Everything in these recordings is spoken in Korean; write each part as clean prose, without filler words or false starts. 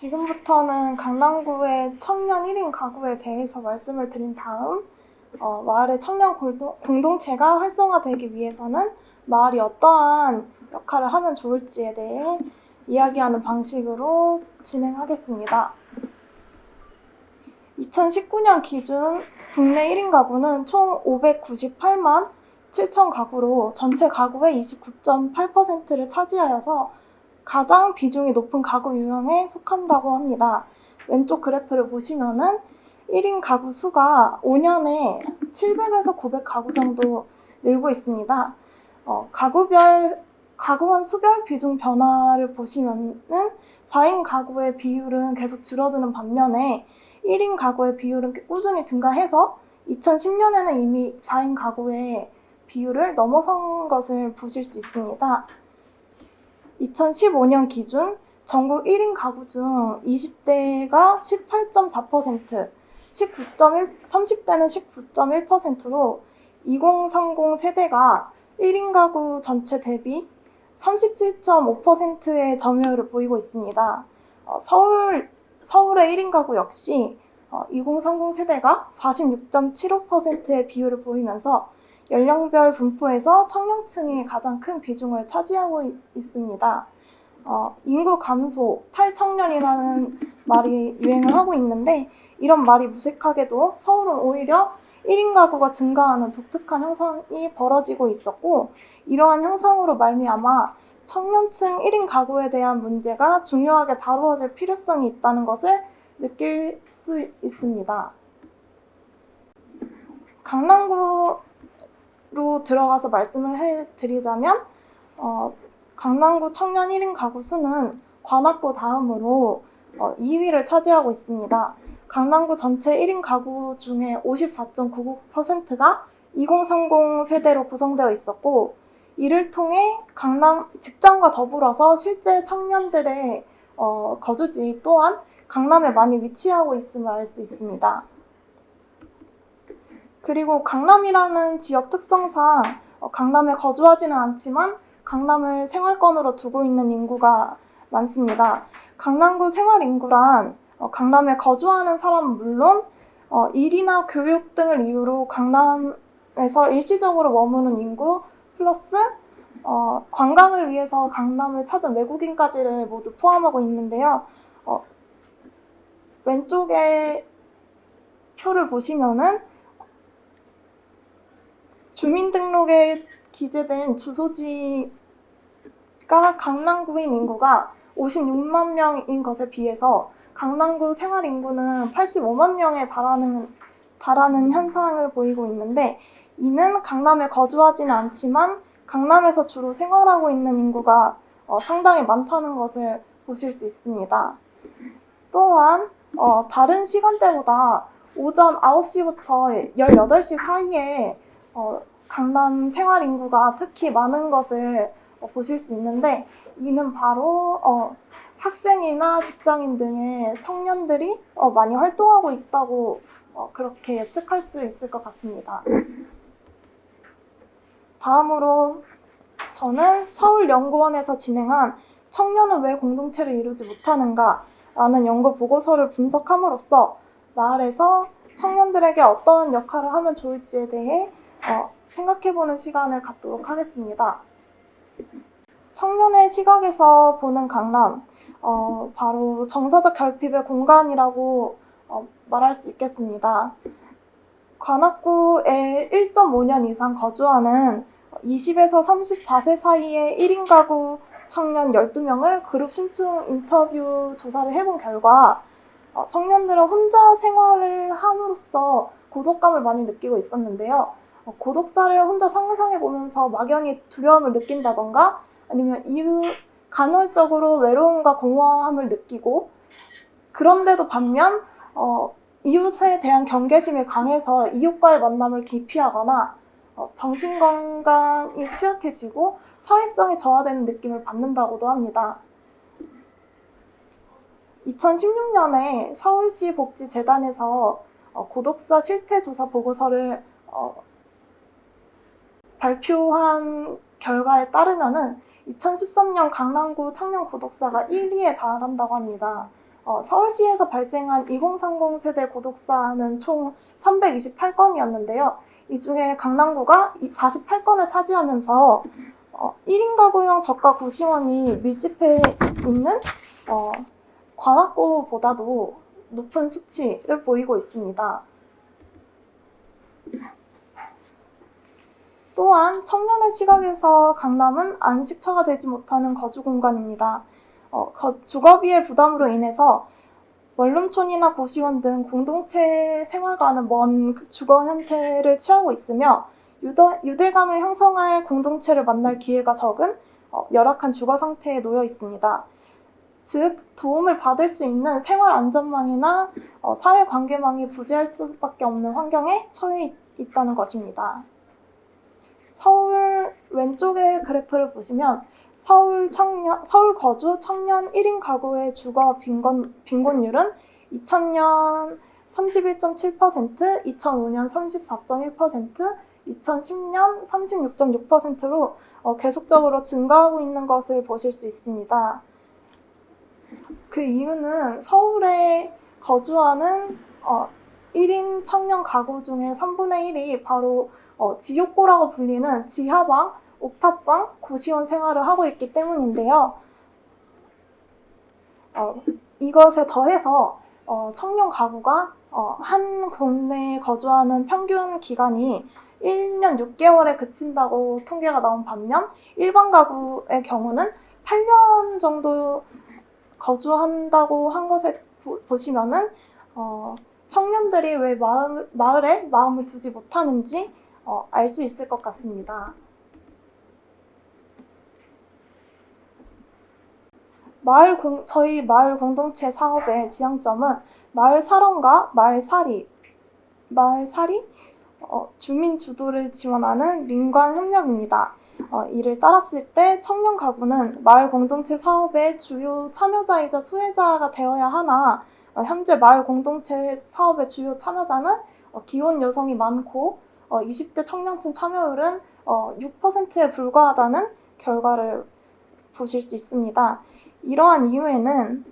지금부터는 강남구의 청년 1인 가구에 대해서 말씀을 드린 다음 마을의 청년 공동체가 활성화되기 위해서는 마을이 어떠한 역할을 하면 좋을지에 대해 이야기하는 방식으로 진행하겠습니다. 2019년 기준 국내 1인 가구는 총 598만 7천 가구로 전체 가구의 29.8%를 차지하여서 가장 비중이 높은 가구 유형에 속한다고 합니다. 왼쪽 그래프를 보시면은 1인 가구 수가 5년에 700에서 900 가구 정도 늘고 있습니다. 가구원 수별 비중 변화를 보시면은 4인 가구의 비율은 계속 줄어드는 반면에 1인 가구의 비율은 꾸준히 증가해서 2010년에는 이미 4인 가구의 비율을 넘어선 것을 보실 수 있습니다. 2015년 기준 전국 1인 가구 중 20대가 18.4%, 30대는 19.1%로 2030 세대가 1인 가구 전체 대비 37.5%의 점유율을 보이고 있습니다. 서울의 1인 가구 역시 2030 세대가 46.75%의 비율을 보이면서 연령별 분포에서 청년층이 가장 큰 비중을 차지하고 있습니다. 인구 감소, 탈청년이라는 말이 유행을 하고 있는데 이런 말이 무색하게도 서울은 오히려 1인 가구가 증가하는 독특한 현상이 벌어지고 있었고 이러한 현상으로 말미암아 청년층 1인 가구에 대한 문제가 중요하게 다루어질 필요성이 있다는 것을 느낄 수 있습니다. 강남구로 들어가서 말씀을 해드리자면 강남구 청년 1인 가구 수는 관악구 다음으로 2위를 차지하고 있습니다. 강남구 전체 1인 가구 중에 54.99%가 2030 세대로 구성되어 있었고 이를 통해 직장과 더불어서 실제 청년들의 거주지 또한 강남에 많이 위치하고 있음을 알 수 있습니다. 그리고 강남이라는 지역 특성상 강남에 거주하지는 않지만 강남을 생활권으로 두고 있는 인구가 많습니다. 강남구 생활인구란 강남에 거주하는 사람은 물론 일이나 교육 등을 이유로 강남에서 일시적으로 머무는 인구 플러스 관광을 위해서 강남을 찾은 외국인까지를 모두 포함하고 있는데요. 왼쪽에 표를 보시면은 주민등록에 기재된 주소지가 강남구인 인구가 56만 명인 것에 비해서 강남구 생활인구는 85만 명에 달하는 현상을 보이고 있는데 이는 강남에 거주하지는 않지만 강남에서 주로 생활하고 있는 인구가 상당히 많다는 것을 보실 수 있습니다. 또한 다른 시간대보다 오전 9시부터 18시 사이에 강남 생활 인구가 특히 많은 것을 보실 수 있는데 이는 바로 학생이나 직장인 등의 청년들이 많이 활동하고 있다고 그렇게 예측할 수 있을 것 같습니다. 다음으로 저는 서울연구원에서 진행한 청년은 왜 공동체를 이루지 못하는가 라는 연구 보고서를 분석함으로써 마을에서 청년들에게 어떤 역할을 하면 좋을지에 대해 생각해보는 시간을 갖도록 하겠습니다. 청년의 시각에서 보는 강남, 바로 정서적 결핍의 공간이라고 말할 수 있겠습니다. 관악구에 1.5년 이상 거주하는 20에서 34세 사이의 1인 가구 청년 12명을 그룹 신청 인터뷰 조사를 해본 결과 청년들은 혼자 생활을 함으로써 고독감을 많이 느끼고 있었는데요. 고독사를 혼자 상상해보면서 막연히 두려움을 느낀다던가 아니면 간헐적으로 외로움과 공허함을 느끼고 그런데도 반면 이웃에 대한 경계심이 강해서 이웃과의 만남을 기피하거나 정신건강이 취약해지고 사회성이 저하되는 느낌을 받는다고도 합니다. 2016년에 서울시 복지재단에서 고독사 실태조사 보고서를 발표한 결과에 따르면은 2013년 강남구 청년 고독사가 1위에 달한다고 합니다. 서울시에서 발생한 2030 세대 고독사는 총 328건이었는데요. 이 중에 강남구가 48건을 차지하면서 1인 가구용 저가 고시원이 밀집해 있는 관악구보다도 높은 수치를 보이고 있습니다. 또한 청년의 시각에서 강남은 안식처가 되지 못하는 거주 공간입니다. 주거비의 부담으로 인해서 원룸촌이나 고시원 등 공동체 생활과는 먼 주거 형태를 취하고 있으며 유대감을 형성할 공동체를 만날 기회가 적은 열악한 주거 상태에 놓여 있습니다. 즉, 도움을 받을 수 있는 생활 안전망이나 사회관계망이 부재할 수밖에 없는 환경에 처해 있다는 것입니다. 서울 왼쪽의 그래프를 보시면 서울 거주 청년 1인 가구의 주거 빈곤율은 2000년 31.7%, 2005년 34.1%, 2010년 36.6%로 계속적으로 증가하고 있는 것을 보실 수 있습니다. 그 이유는 서울에 거주하는 1인 청년 가구 중에 3분의 1이 바로 지옥고라고 불리는 지하방, 옥탑방, 고시원 생활을 하고 있기 때문인데요. 이것에 더해서 청년 가구가 한 동네에 거주하는 평균 기간이 1년 6개월에 그친다고 통계가 나온 반면 일반 가구의 경우는 8년 정도 거주한다고 한 것을 보시면은 청년들이 왜 마을에 마음을 두지 못하는지 알 수 있을 것 같습니다. 저희 마을 공동체 사업의 지향점은 마을 사랑과 마을살이, 주민 주도를 지원하는 민관 협력입니다. 이를 따랐을 때 청년 가구는 마을 공동체 사업의 주요 참여자이자 수혜자가 되어야 하나 현재 마을 공동체 사업의 주요 참여자는 기혼 여성이 많고 20대 청년층 참여율은 6%에 불과하다는 결과를 보실 수 있습니다. 이러한 이유에는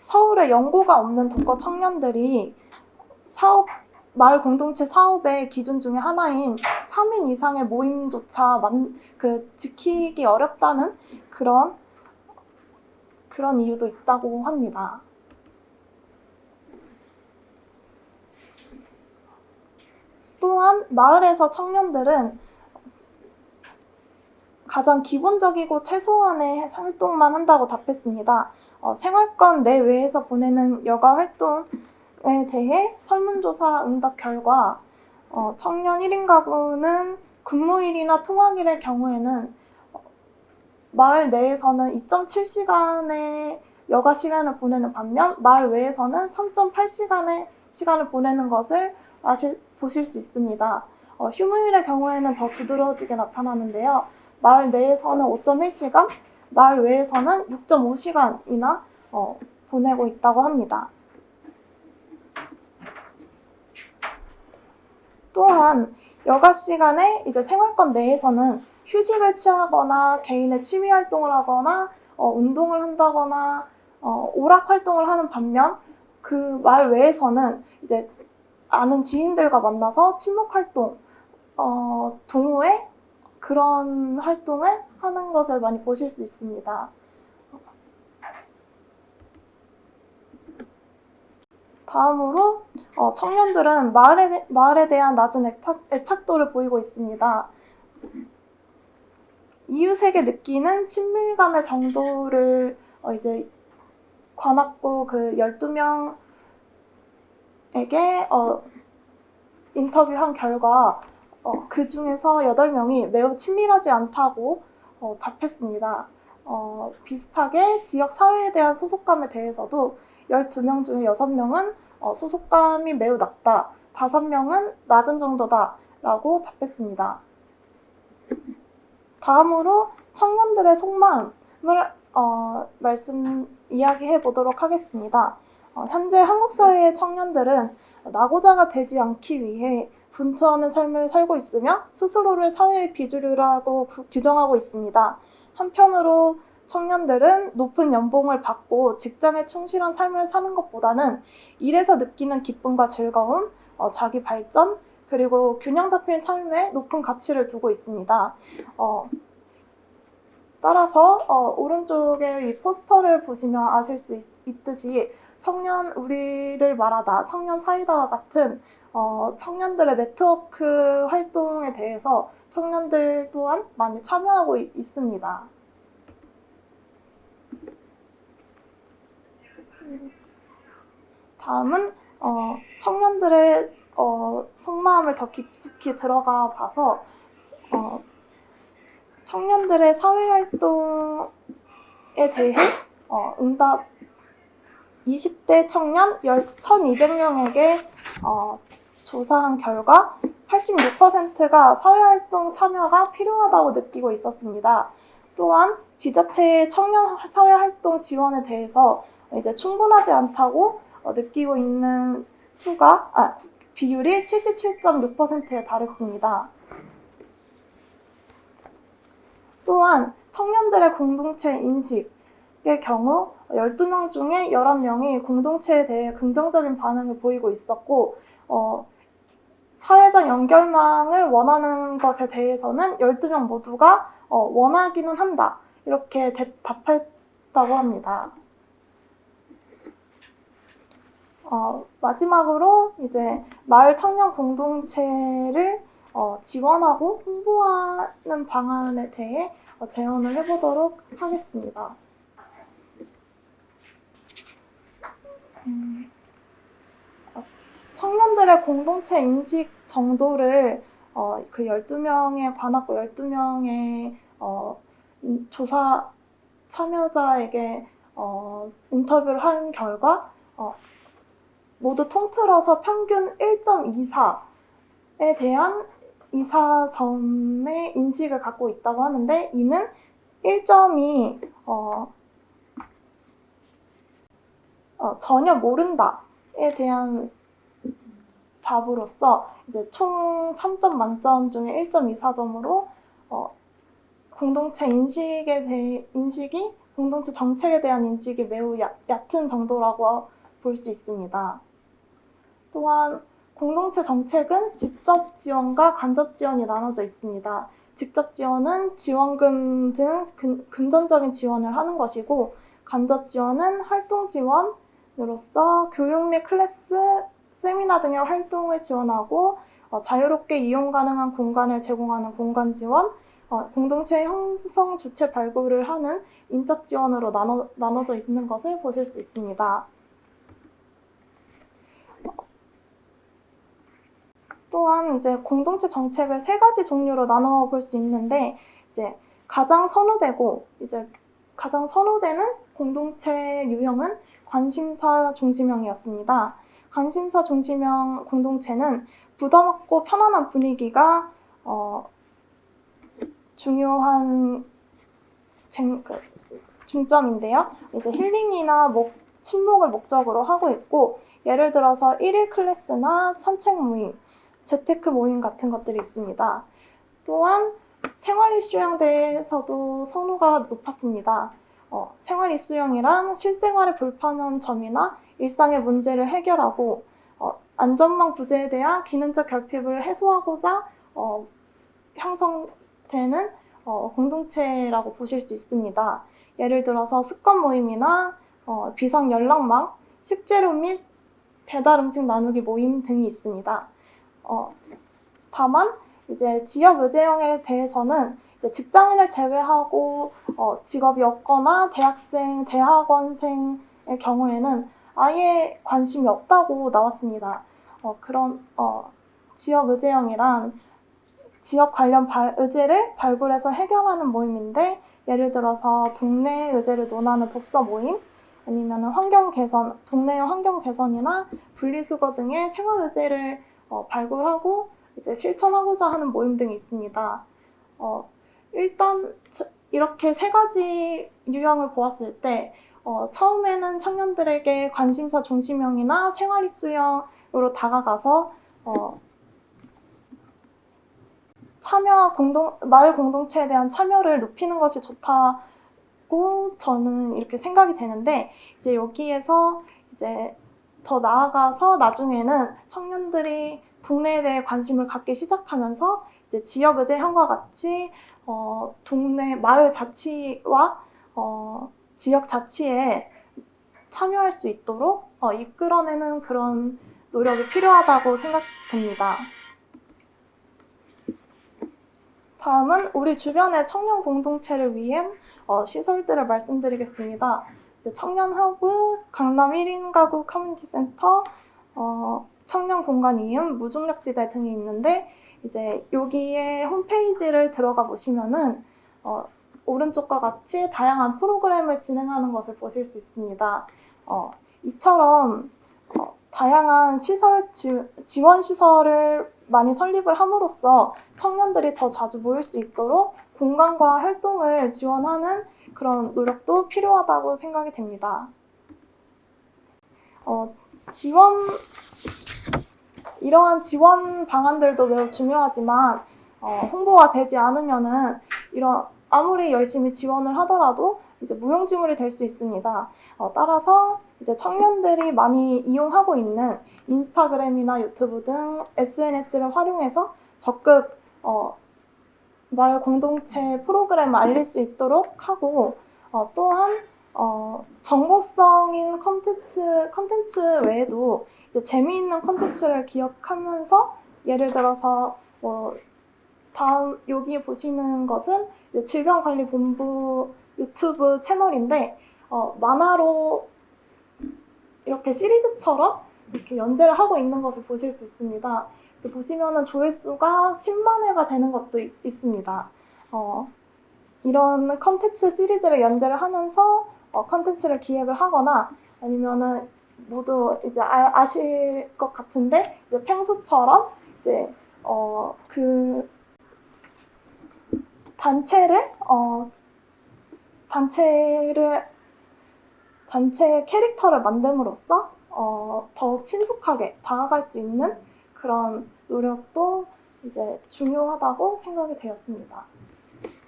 서울에 연고가 없는 독거 청년들이 마을 공동체 사업의 기준 중에 하나인 3인 이상의 모임조차 지키기 어렵다는 그런 이유도 있다고 합니다. 또한 마을에서 청년들은 가장 기본적이고 최소한의 활동만 한다고 답했습니다. 생활권 내외에서 보내는 여가 활동에 대해 설문조사 응답 결과 청년 1인 가구는 근무일이나 통학일의 경우에는 마을 내에서는 2.7시간의 여가 시간을 보내는 반면 마을 외에서는 3.8시간의 시간을 보내는 것을 보실 수 있습니다. 휴무일의 경우에는 더 두드러지게 나타나는데요. 마을 내에서는 5.1시간, 마을 외에서는 6.5시간이나 보내고 있다고 합니다. 또한 여가 시간에 이제 생활권 내에서는 휴식을 취하거나 개인의 취미 활동을 하거나 운동을 한다거나 오락 활동을 하는 반면 그 마을 외에서는 이제 아는 지인들과 만나서 친목 활동, 동호회 그런 활동을 하는 것을 많이 보실 수 있습니다. 다음으로 청년들은 마을에 대한 낮은 애착도를 보이고 있습니다. 이웃에게 느끼는 친밀감의 정도를 이제 관악구 그 12명에게 인터뷰한 결과 그 중에서 8명이 매우 친밀하지 않다고 답했습니다. 비슷하게 지역 사회에 대한 소속감에 대해서도 12명 중에 6명은 소속감이 매우 낮다, 5명은 낮은 정도다 라고 답했습니다. 다음으로 청년들의 속마음을 이야기해 보도록 하겠습니다. 현재 한국 사회의 청년들은 낙오자가 되지 않기 위해 분투하는 삶을 살고 있으며 스스로를 사회의 비주류라고 규정하고 있습니다. 한편으로 청년들은 높은 연봉을 받고 직장에 충실한 삶을 사는 것보다는 일에서 느끼는 기쁨과 즐거움, 자기 발전, 그리고 균형 잡힌 삶에 높은 가치를 두고 있습니다. 따라서 오른쪽에 이 포스터를 보시면 아실 수 있듯이 우리를 말하다, 청년 사이다와 같은 청년들의 네트워크 활동에 대해서 청년들 또한 많이 참여하고 있습니다. 다음은 청년들의 속마음을 더 깊숙이 들어가 봐서 청년들의 사회활동에 대해 응답 20대 청년 1,200명에게 조사한 결과 86%가 사회활동 참여가 필요하다고 느끼고 있었습니다. 또한 지자체의 청년 사회활동 지원에 대해서 이제 충분하지 않다고 느끼고 있는 비율이 77.6%에 달했습니다. 또한 청년들의 공동체 인식의 경우 12명 중에 11명이 공동체에 대해 긍정적인 반응을 보이고 있었고 사회적 연결망을 원하는 것에 대해서는 12명 모두가 원하기는 한다. 이렇게 답했다고 합니다. 마지막으로 이제 마을 청년 공동체를 지원하고 홍보하는 방안에 대해 제언을 해보도록 하겠습니다. 청년들의 공동체 인식 정도를 그 12명에 관하고 12명의 조사 참여자에게 인터뷰를 한 결과 모두 통틀어서 평균 1.24에 대한 24점의 인식을 갖고 있다고 하는데 이는 1점이 전혀 모른다에 대한 답으로서 이제 총 3점 만점 중에 1.24점으로 공동체 공동체 정책에 대한 인식이 매우 얕은 정도라고 볼 수 있습니다. 또한 공동체 정책은 직접 지원과 간접 지원이 나눠져 있습니다. 직접 지원은 지원금 등 금전적인 지원을 하는 것이고 간접 지원은 활동 지원으로서 교육 및 클래스, 세미나 등의 활동을 지원하고 자유롭게 이용 가능한 공간을 제공하는 공간 지원, 공동체 형성 주체 발굴을 하는 인적 지원으로 나눠져 있는 것을 보실 수 있습니다. 또한 이제 공동체 정책을 3가지 종류로 나눠 볼 수 있는데 이제 가장 선호되는 공동체 유형은 관심사 중심형이었습니다. 관심사 중심형 공동체는 부담 없고 편안한 분위기가 중요한 중점인데요. 이제 힐링이나 친목을 목적으로 하고 있고 예를 들어서 1일 클래스나 산책 모임, 재테크 모임 같은 것들이 있습니다. 또한 생활 이슈형 대해서도 선호가 높았습니다. 생활 이슈형이란 실생활에 불편한 점이나 일상의 문제를 해결하고 안전망 부재에 대한 기능적 결핍을 해소하고자 형성되는 공동체라고 보실 수 있습니다. 예를 들어서 습관 모임이나 비상 연락망, 식재료 및 배달 음식 나누기 모임 등이 있습니다. 다만 이제 지역 의제형에 대해서는 이제 직장인을 제외하고 직업이 없거나 대학생, 대학원생의 경우에는 아예 관심이 없다고 나왔습니다. 그런 지역 의제형이란 지역 관련 의제를 발굴해서 해결하는 모임인데 예를 들어서 동네 의제를 논하는 독서 모임, 아니면 동네의 환경 개선이나 분리수거 등의 생활 의제를 발굴하고 이제 실천하고자 하는 모임 등이 있습니다. 일단 이렇게 3가지 유형을 보았을 때 처음에는 청년들에게 관심사 중심형이나 생활 이슈형으로 다가가서 마을 공동체에 대한 참여를 높이는 것이 좋다 고 저는 이렇게 생각이 되는데 이제 여기에서 이제 더 나아가서 나중에는 청년들이 동네에 대해 관심을 갖기 시작하면서 이제 지역의제형과 같이 동네 마을 자치와 지역 자치에 참여할 수 있도록 이끌어내는 그런 노력이 필요하다고 생각됩니다. 다음은 우리 주변의 청년 공동체를 위한 시설들을 말씀드리겠습니다. 청년 허브, 강남 1인 가구 커뮤니티 센터, 청년 공간 이음, 무중력지대 등이 있는데 이제 여기에 홈페이지를 들어가 보시면은 오른쪽과 같이 다양한 프로그램을 진행하는 것을 보실 수 있습니다. 이처럼 다양한 지원 시설을 많이 설립을 함으로써 청년들이 더 자주 모일 수 있도록 공간과 활동을 지원하는 그런 노력도 필요하다고 생각이 됩니다. 이러한 지원 방안들도 매우 중요하지만 홍보가 되지 않으면은 아무리 열심히 지원을 하더라도 이제 무용지물이 될 수 있습니다. 따라서 이제 청년들이 많이 이용하고 있는 인스타그램이나 유튜브 등 SNS를 활용해서 적극 마을 공동체 프로그램을 알릴 수 있도록 하고 또한 정보성인 컨텐츠 외에도 이제 재미있는 컨텐츠를 기억하면서 예를 들어서 다음 여기 보시는 것은 질병관리본부 유튜브 채널인데 만화로 이렇게 시리즈처럼 이렇게 연재를 하고 있는 것을 보실 수 있습니다. 보시면은 조회수가 10만 회가 되는 것도 있습니다. 이런 컨텐츠 시리즈를 연재를 하면서 컨텐츠를 기획을 하거나 아니면은 모두 이제 아실 것 같은데 이제 펭수처럼 이제 그 단체 캐릭터를 만듦으로써 더욱 친숙하게 다가갈 수 있는 그런 노력도 이제 중요하다고 생각이 되었습니다.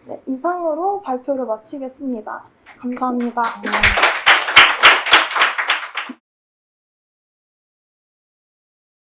네, 이상으로 발표를 마치겠습니다. 감사합니다.